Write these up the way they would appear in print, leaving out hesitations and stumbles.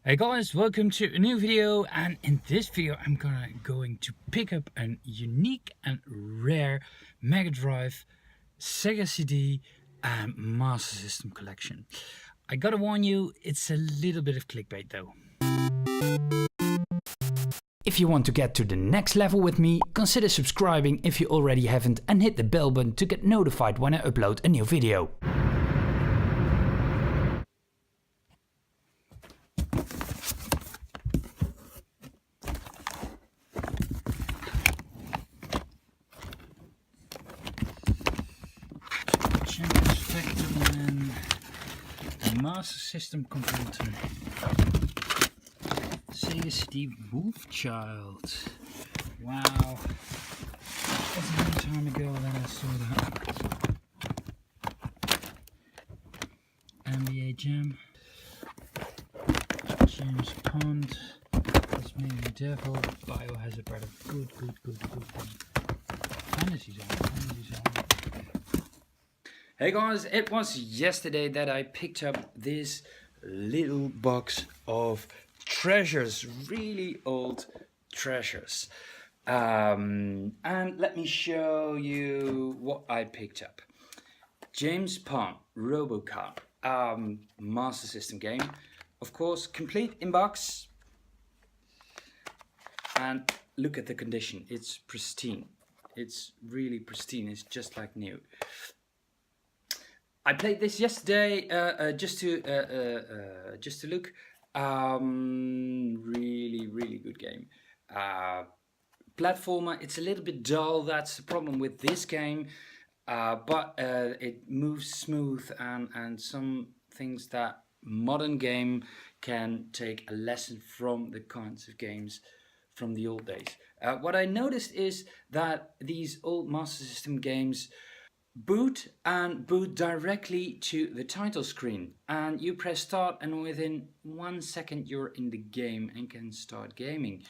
Hey guys, welcome to a new video, and in this video I'm going to pick up a unique and rare Mega Drive, SEGA CD and Master System collection. I gotta warn you, it's a little bit of clickbait though. If you want to get to the next level with me, consider subscribing if you already haven't and hit the bell button to get notified when I upload a new video. Vectorman, the Master System computer, SEGA CD Wolfchild. Wow, that's a long time ago that I saw that. NBA Jam, James Pond, Tasmanian Devil, Biohazard Brother. Good. Fantasy Zone. Hey guys, it was yesterday that I picked up this little box of treasures, really old treasures. And let me show you what I picked up. James Pond, robocod, Master System game. Of course, complete in box. And look at the condition, it's pristine. It's really pristine, it's just like new. I played this yesterday just to look. Really good game. Platformer. It's a little bit dull. That's the problem with this game. But it moves smooth and some things that modern game can take a lesson from the kinds of games from the old days. What I noticed is that these old Master System games boot directly to the title screen, and you press start and within 1 second you're in the game and can start gaming.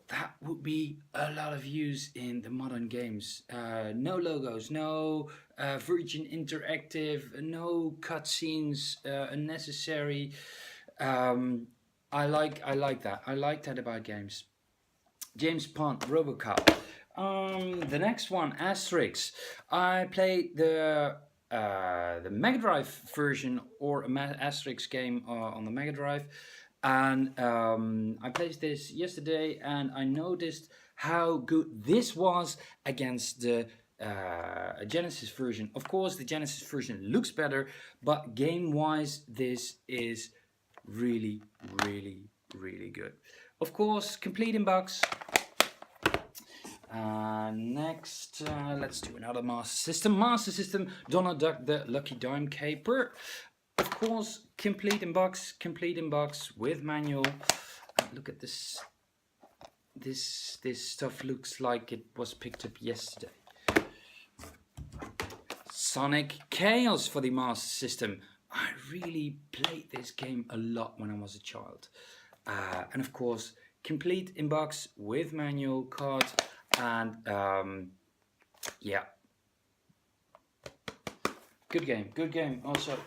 That would be a lot of use in the modern games. No logos, no Virgin Interactive, no cutscenes unnecessary. I like that. I like that about games. James Pond, robocod. The next one, Asterix. I played the Mega Drive version or a Asterix game on the Mega Drive, and I played this yesterday, and I noticed how good this was against the Genesis version. Of course, the Genesis version looks better, but game-wise, this is really good. Of course, complete in box. Next, let's do another Master System. Master System, Donald Duck, the Lucky Dime Caper. Of course, complete in box with manual. Look at this. This stuff looks like it was picked up yesterday. Sonic Chaos for the Master System. I really played this game a lot when I was a child. And of course, complete in box with manual card. And yeah, good game also.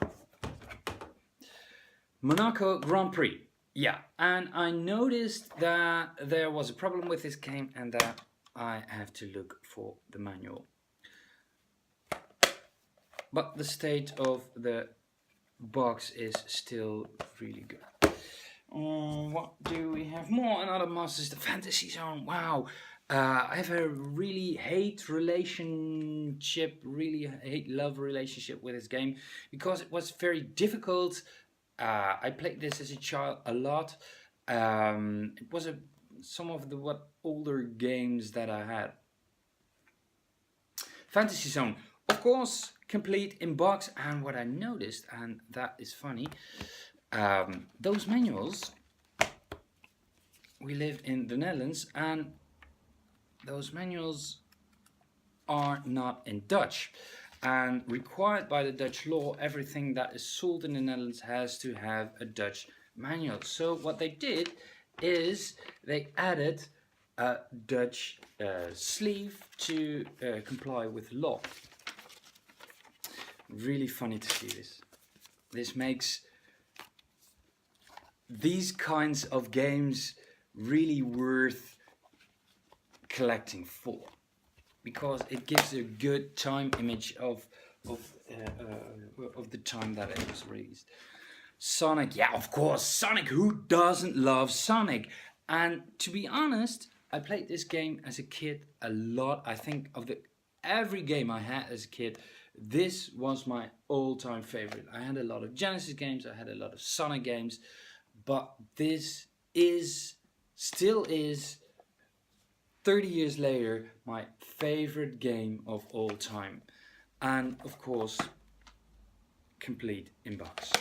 Monaco Grand Prix. Yeah, and I noticed that there was a problem with this game and that I have to look for the manual. But the state of the box is still really good. What do we have more? Another Master System, Fantasy Zone. Wow. I have a really hate-love relationship with this game because it was very difficult. I played this as a child a lot. It was some of the older games that I had. Fantasy Zone, of course, complete in box. And what I noticed, and that is funny, those manuals. We live in the Netherlands, and those manuals are not in Dutch, and required by the Dutch law, everything that is sold in the Netherlands has to have a Dutch manual. So what they did is they added a Dutch sleeve to comply with law. Really funny to see this. This makes these kinds of games really worth collecting for, because it gives a good time image of the time that it was released. Sonic, yeah, of course, Sonic. Who doesn't love Sonic? And to be honest, I played this game as a kid a lot. I think of every game I had as a kid, this was my all-time favorite. I had a lot of Genesis games, I had a lot of Sonic games, but this still is 30 years later my favorite game of all time. And of course, complete in box.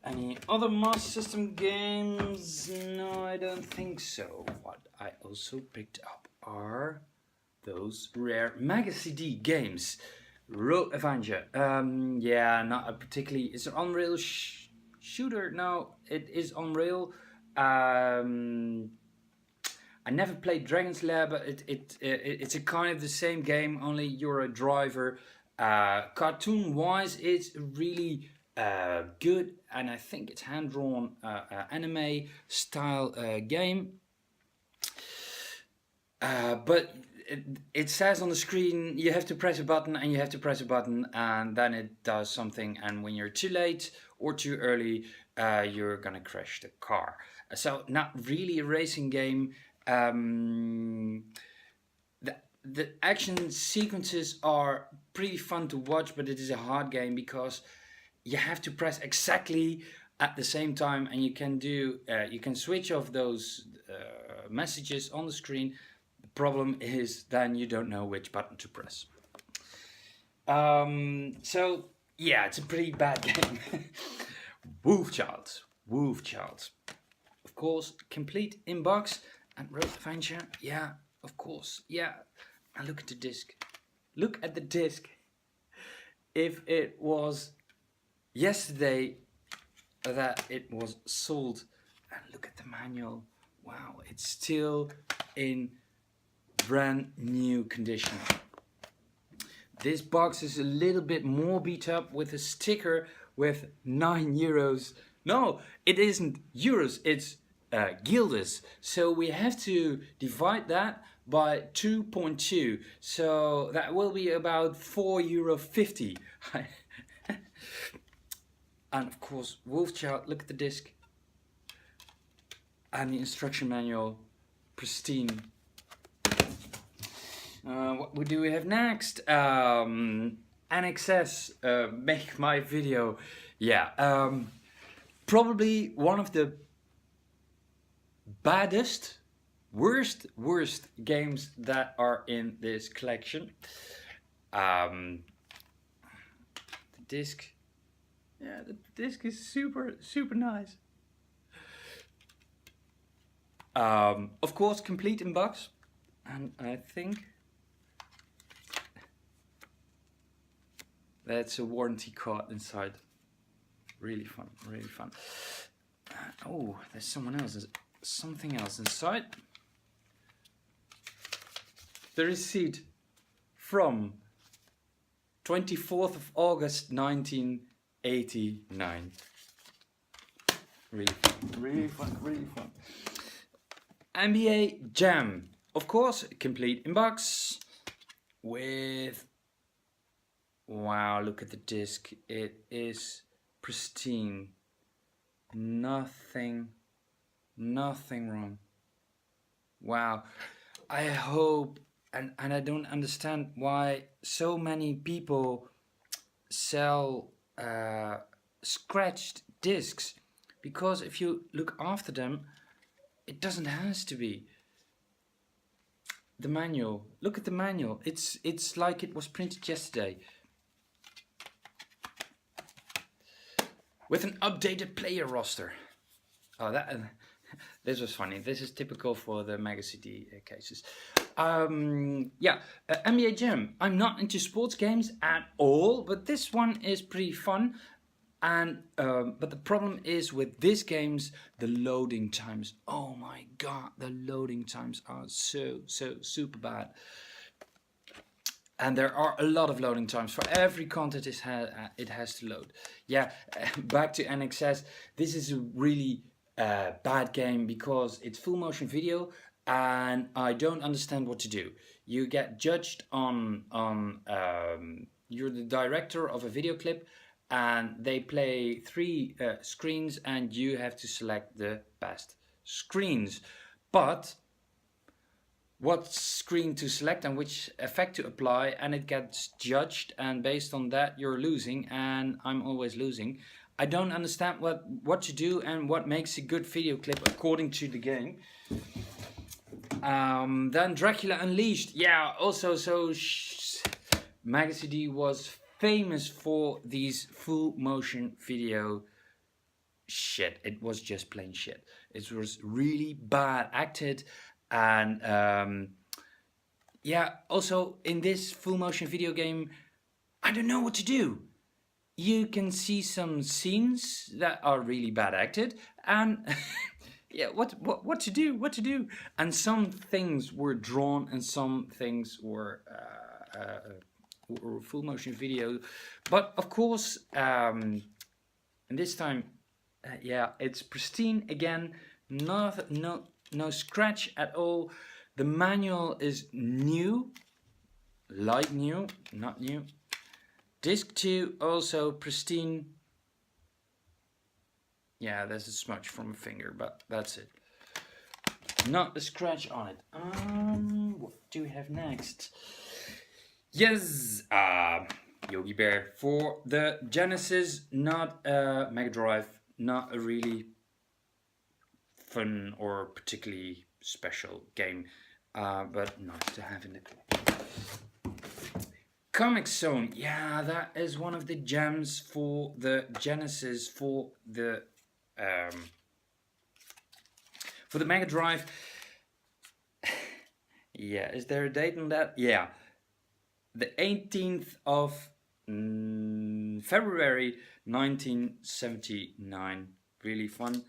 Any other Master System games? No, I don't think so. What I also picked up are those rare Mega CD games. Avenger. Yeah, not a particularly. It's an on-rail shooter. No, it is on-rail. I never played Dragon's Lair, but it's a kind of the same game. Only you're a driver. Cartoon-wise, it's really good, and I think it's hand-drawn anime style game. But it says on the screen you have to press a button and you have to press a button and then it does something, and when you're too late or too early you're gonna crash the car. So not really a racing game. The action sequences are pretty fun to watch, but it is a hard game because you have to press exactly at the same time, and you can switch off those messages on the screen. The problem is then you don't know which button to press. So yeah, it's a pretty bad game. Wolfchild. Of course, complete in box. And Road Avenger, yeah, of course, yeah. And look at the disc. Look at the disc. If it was yesterday that it was sold, and look at the manual. Wow, it's still in brand new condition. This box is a little bit more beat up with a sticker with €9. No, it isn't euros, it's guilders. So we have to divide that by 2.2. So that will be about €4.50. And of course, Wolfchild, look at the disc. And the instruction manual, pristine. What do we have next? INXS, make my video. Yeah, probably one of the baddest, worst games that are in this collection. The disc, yeah, the disc is super nice. Of course, complete in box, and I think that's a warranty card inside. Really fun, really fun. Oh, there's something else inside. The receipt from 24th of August 1989. Really fun. NBA Jam, of course, complete in box with, wow, look at the disc. It is pristine. Nothing wrong. Wow. I hope, and I don't understand why so many people sell scratched discs, because if you look after them, it doesn't have to be. The manual, look at the manual. It's like it was printed yesterday. With an updated player roster. Oh, this was funny. This is typical for the Mega CD cases. Yeah, NBA Jam. I'm not into sports games at all, but this one is pretty fun. And but the problem is with these games, the loading times. Oh my god, the loading times are so super bad. and there are a lot of loading times for every content it has to load. Yeah, back to INXS. This is a really bad game because it's full motion video, and I don't understand what to do. You get judged on you're the director of a video clip, and they play 3 screens, and you have to select the best screens. But what screen to select and which effect to apply, and it gets judged, and based on that you're losing, and I'm always losing. I don't understand what to do and what makes a good video clip according to the game. Then Dracula Unleashed. Yeah, also Magazine was famous for these full motion video shit. It was just plain shit. It was really bad acted, and yeah, also in this full motion video game, I don't know what to do. You can see some scenes that are really bad acted, and yeah, what to do? And some things were drawn, and some things were full motion video. But of course, and this time, yeah, it's pristine again. No scratch at all. The manual is new, light new, not new. Disc 2 also pristine. Yeah, there's a smudge from a finger, but that's it. Not a scratch on it. What do we have next? Yes, Yogi Bear for the Genesis, not a Mega Drive, not a really fun or particularly special game, but nice to have in the collection. Comix Zone, yeah, that is one of the gems for the Genesis, for the Mega Drive. Yeah, is there a date on that? Yeah, the 18th of February 1979. Really fun.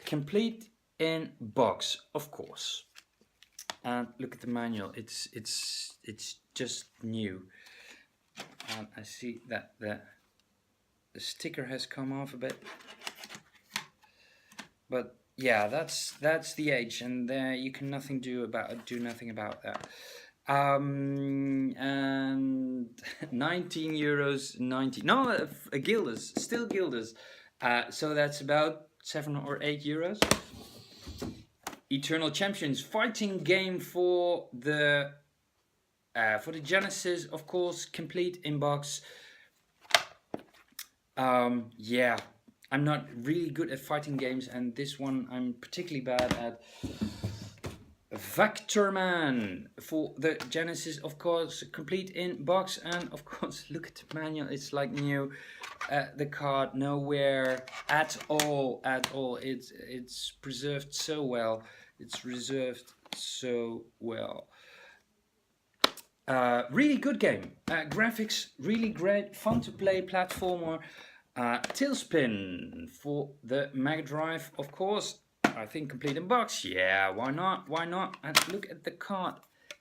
Complete in box, of course. And look at the manual. It's just new. And I see that the sticker has come off a bit. But yeah, that's the age, and you can do nothing about that. And €19.90. No, guilders, still guilders. So that's about 7 or 8 euros. Eternal Champions fighting game for the Genesis, of course, complete in box. Yeah, I'm not really good at fighting games, and this one I'm particularly bad at. Vectorman for the Genesis, of course, complete in box, and of course, look at the manual. It's like new. The card nowhere at all. It's preserved so well. It's reserved so well. Really good game. Graphics really great, fun to play platformer. Tailspin for the Mega Drive, of course. I think complete in box. Yeah, why not? Why not? And look at the card.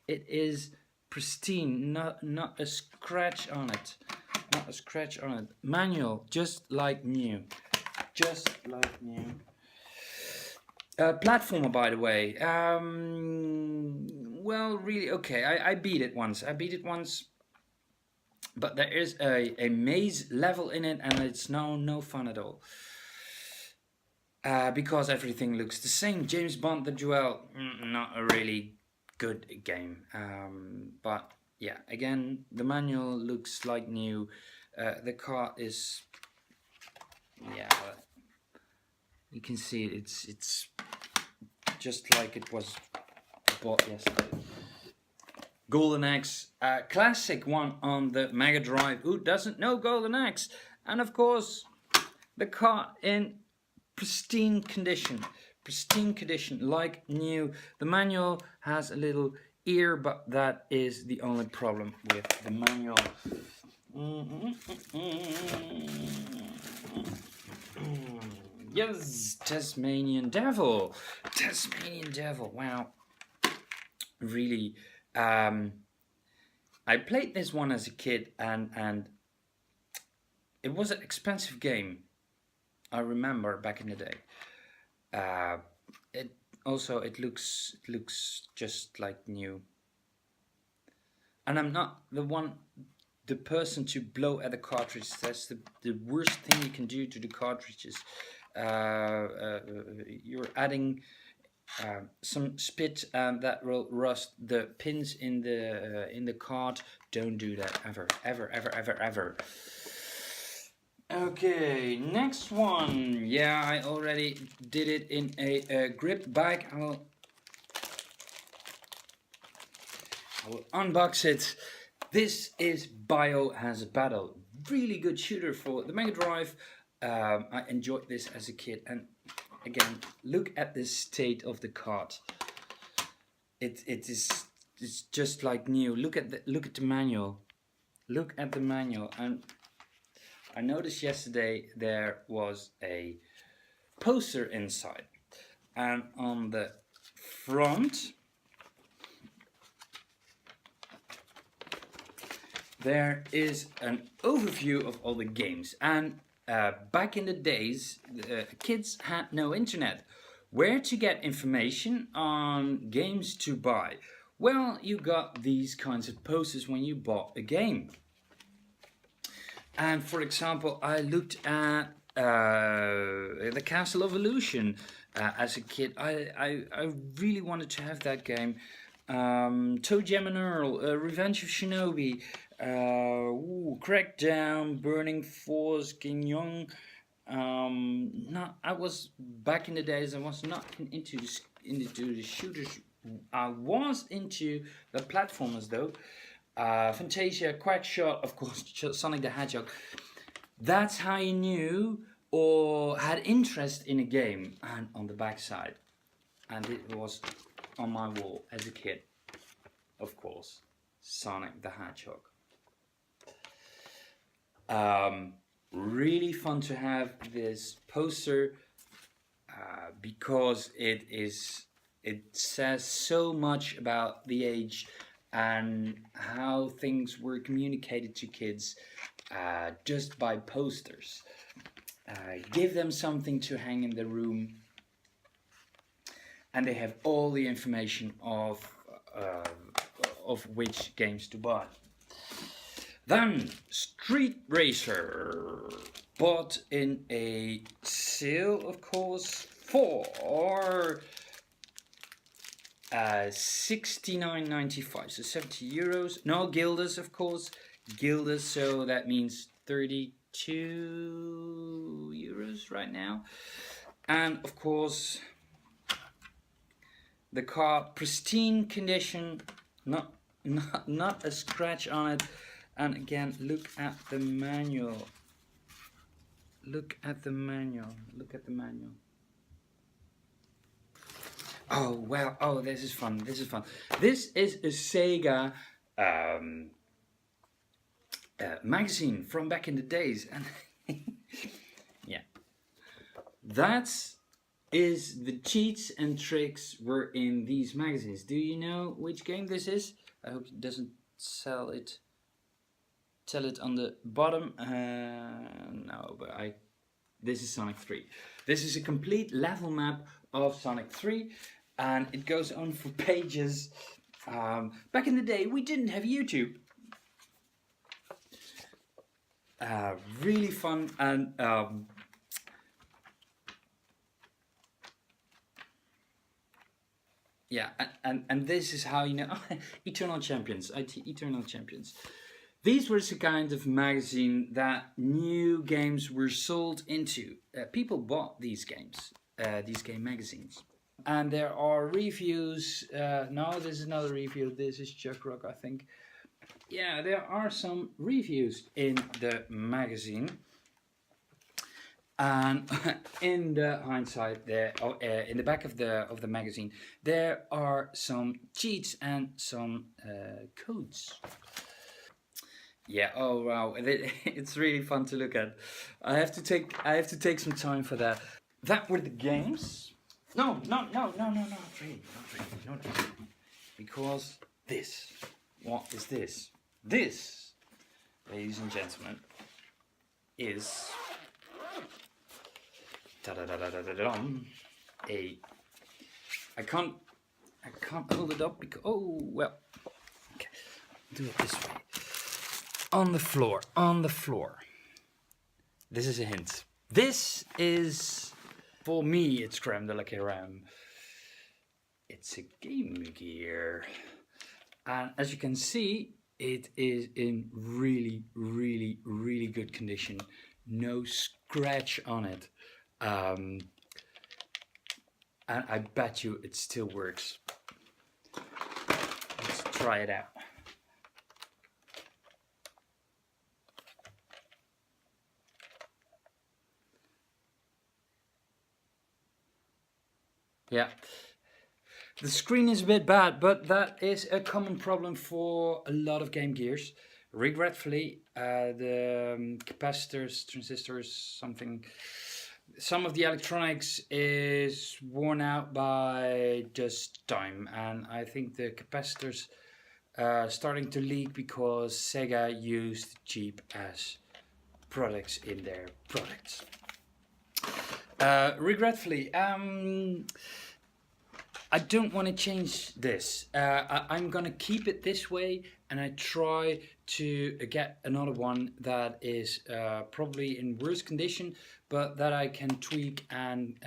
It is pristine. Not a scratch on it. Not a scratch on it. Manual, just like new. Just like new. Platformer, by the way. Well, really, okay. I beat it once. But there is a maze level in it, and it's no fun at all. Because everything looks the same. James Bond, the Duel, not a really good game. But yeah, again, the manual looks like new. The card is, yeah, you can see it's just like it was bought yesterday. Golden Axe, classic one on the Mega Drive. Who doesn't know Golden Axe? And of course, the card in pristine condition, like new. The manual has a little ear, but that is the only problem with the manual. Yes, Tasmanian Devil, wow, really. I played this one as a kid, and it was an expensive game. I remember back in the day. It looks just like new. And I'm not the person to blow at the cartridge. That's the worst thing you can do to the cartridges. You're adding some spit that will rust the pins in the card. Don't do that ever, ever, ever, ever, ever. Okay, next one. Yeah, I already did it in a grip bag. I will unbox it. This is Biohazard Battle. Really good shooter for the Mega Drive. I enjoyed this as a kid, and again, look at the state of the card. It's just like new. Look at the manual. Look at the manual. And I noticed yesterday there was a poster inside, and on the front there is an overview of all the games. And back in the days, kids had no internet. Where to get information on games to buy? Well, you got these kinds of posters when you bought a game. And for example, I looked at the Castle of Illusion as a kid. I really wanted to have that game. Toe Jam and Earl, Revenge of Shinobi, Crackdown, Burning Force, King Young. I was back in the days. I was not into the shooters. I was into the platformers though. Fantasia, Quackshot, of course, Sonic the Hedgehog. That's how you knew or had interest in a game. And on the back side, and it was on my wall as a kid, of course, Sonic the Hedgehog. Really fun to have this poster because it says so much about the age and how things were communicated to kids just by posters. Give them something to hang in the room, and they have all the information of which games to buy. Then Street Racer, bought in a sale, of course, for €69.95, so 70 euros. No guilders, of course, guilders, so that means 32 euros right now. And of course, the car, pristine condition, not a scratch on it. And again, look at the manual. Look at the manual. Look at the manual. Oh wow! Oh, this is fun. This is fun. This is a SEGA magazine from back in the days, and yeah, that is the cheats and tricks were in these magazines. Do you know which game this is? I hope it doesn't tell it on the bottom. No, but this is Sonic 3. This is a complete level map of Sonic 3, and it goes on for pages. Back in the day, we didn't have YouTube. Really fun, and yeah, and this is how you know Eternal Champions, Eternal Champions. These were the kind of magazine that new games were sold into. People bought these game magazines. And there are reviews. No, this is another review. This is Chuck Rock, I think. Yeah, there are some reviews in the magazine. And in the hindsight, there, in the back of the magazine, there are some cheats and some codes. Yeah. Oh wow! It's really fun to look at. I have to take some time for that. That were the games. No, not really. Because this. What is this? This, ladies and gentlemen, is a. I can't hold it up because okay, do it this way. On the floor. This is a hint. This is, for me, it's creme de la creme. It's a Game Gear, and as you can see, it is in really, really, really good condition. No scratch on it, and I bet you it still works. Let's try it out. Yeah. The screen is a bit bad, but that is a common problem for a lot of Game Gears. Regretfully, the capacitors, transistors, some of the electronics is worn out by just time, and I think the capacitors starting to leak because SEGA used cheap ass products in their products. Regretfully, I don't want to change this. I'm gonna keep it this way, and I try to get another one that is probably in worse condition, but that I can tweak and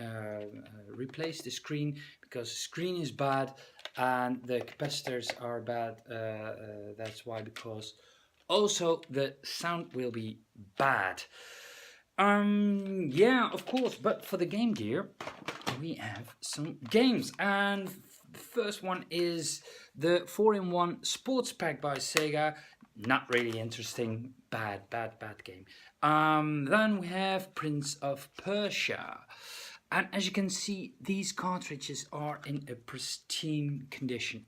replace the screen, because the screen is bad and the capacitors are bad. That's why, because also the sound will be bad. Yeah, of course, but for the Game Gear, we have some games, and the first one is the 4-in-1 Sports Pack by SEGA. Not really interesting, bad game. Then we have Prince of Persia. And as you can see, these cartridges are in a pristine condition,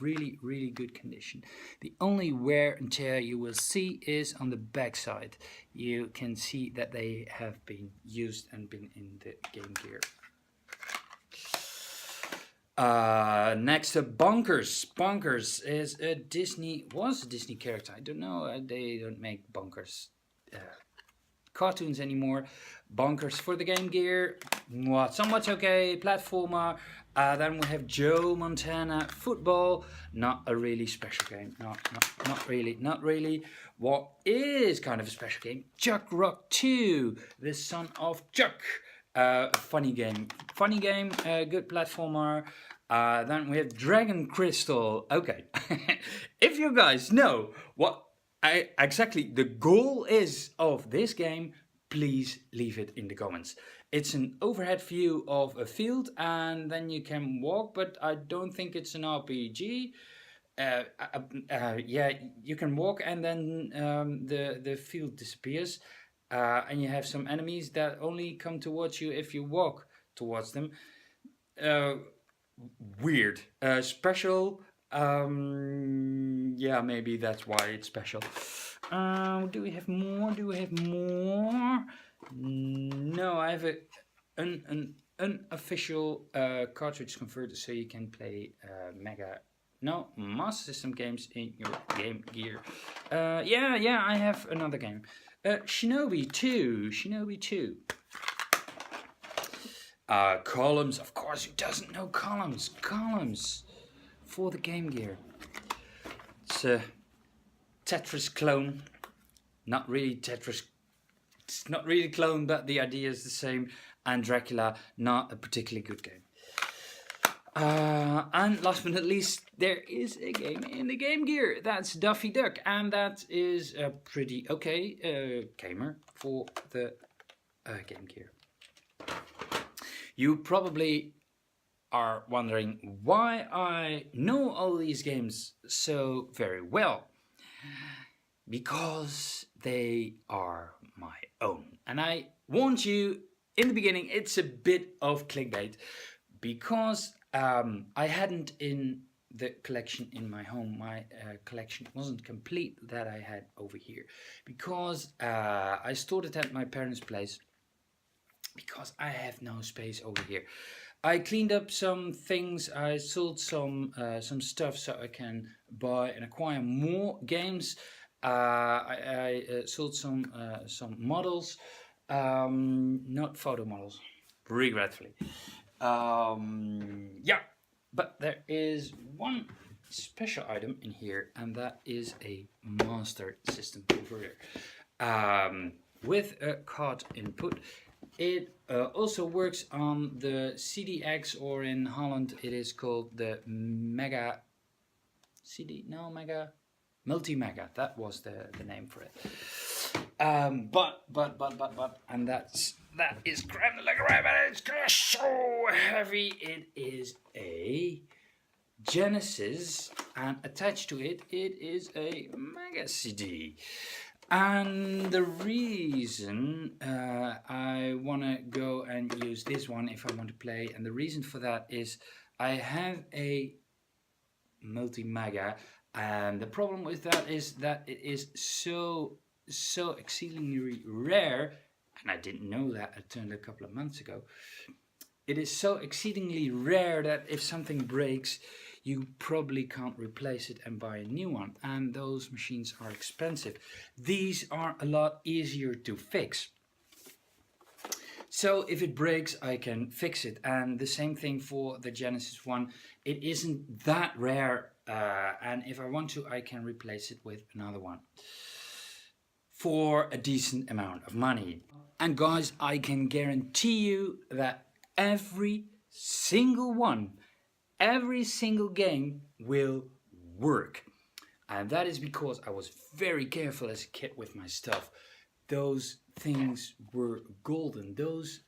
really, really good condition. The only wear and tear you will see is on the back side. You can see that they have been used and been in the Game Gear. Next up, Bonkers. Bonkers is a was a Disney character. I don't know, they don't make Bonkers cartoons anymore. Bonkers for the Game Gear, somewhat okay, platformer. Then we have Joe Montana Football, not a really special game, not really. What is kind of a special game? Chuck Rock 2, the son of Chuck. Funny game, good platformer. Then we have Dragon Crystal. Okay, if you guys know what exactly the goal is of this game, please leave it in the comments. It's an overhead view of a field, and then you can walk, but I don't think it's an RPG. Yeah, you can walk, and then the field disappears, and you have some enemies that only come towards you if you walk towards them. Weird. Special. Yeah, maybe that's why it's special. Do we have more? No, I have an unofficial cartridge converter, so you can play Master System games in your Game Gear. Yeah, I have another game. Shinobi 2. Columns, of course, who doesn't know Columns? Columns for the Game Gear. It's a Tetris clone. Not really Tetris. It's not really clone, but the idea is the same. And Dracula, not a particularly good game. And last but not least, there is a game in the Game Gear. That's Daffy Duck, and that is a pretty okay gamer for the Game Gear. You probably are wondering why I know all these games so very well. Because they are my own. And I warned you in the beginning, it's a bit of clickbait. Because I hadn't in the collection in my home. My collection wasn't complete that I had over here. Because I stored it at my parents' place. because I have no space over here. I cleaned up some things. I sold some stuff so I can buy and acquire more games. I sold some models, not photo models, regretfully. Yeah, but there is one special item in here, and that is a master system converter with a card input. It also works on the CDX, or in Holland it is called the Mega Multi-Mega. That was the name for it. But and that is crème de la crème, and it's so heavy. It is a Genesis, and attached to it is a Mega CD. And the reason I want to go and use this one if I want to play, and the reason for that is I have a multi-mega, and the problem with that is that it is so exceedingly rare, and I didn't know that until a couple of months ago. It is so exceedingly rare that if something breaks, you probably can't replace it and buy a new one, and those machines are expensive. These are a lot easier to fix. So if it breaks, I can fix it, and the same thing for the Genesis one. It isn't that rare, and if I want to, I can replace it with another one for a decent amount of money. And guys, I can guarantee you that every single game will work. And that is because I was very careful as a kid with my stuff. Those things were golden. Those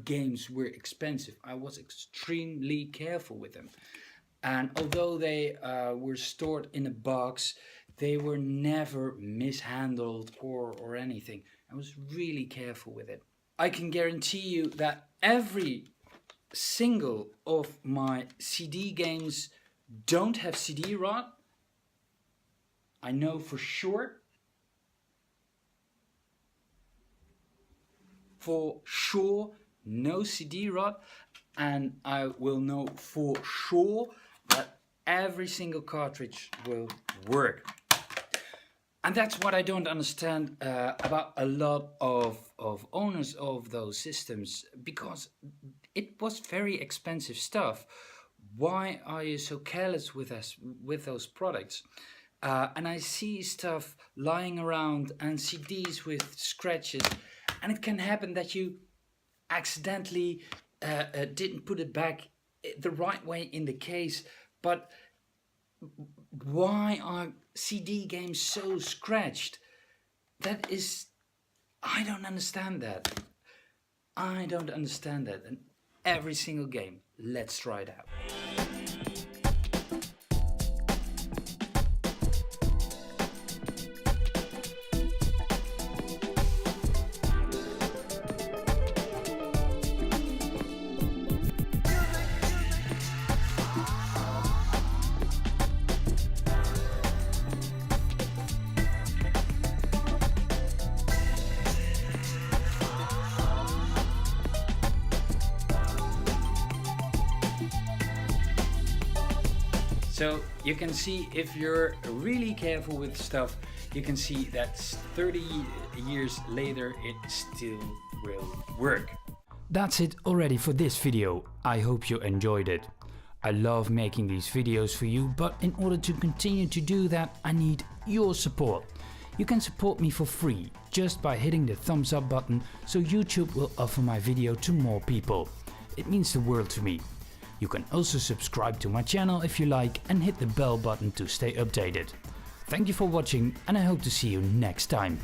games were expensive. I was extremely careful with them. And although they were stored in a box, they were never mishandled or anything. I was really careful with it. I can guarantee you that every single of my CD games don't have CD-ROM. I know for sure. For sure, no CD-ROM, and I will know for sure that every single cartridge will work. And that's what I don't understand about a lot of owners of those systems, because it was very expensive stuff. Why are you so careless with those products? And I see stuff lying around and CDs with scratches, and it can happen that you accidentally didn't put it back the right way in the case. But why are CD games so scratched? That is, I don't understand that. I don't understand that. And every single game, let's try it out. So you can see, if you're really careful with stuff, you can see that 30 years later it still will work. That's it already for this video. I hope you enjoyed it. I love making these videos for you, but in order to continue to do that, I need your support. You can support me for free just by hitting the thumbs up button, so YouTube will offer my video to more people. It means the world to me. You can also subscribe to my channel if you like, and hit the bell button to stay updated. Thank you for watching, and I hope to see you next time.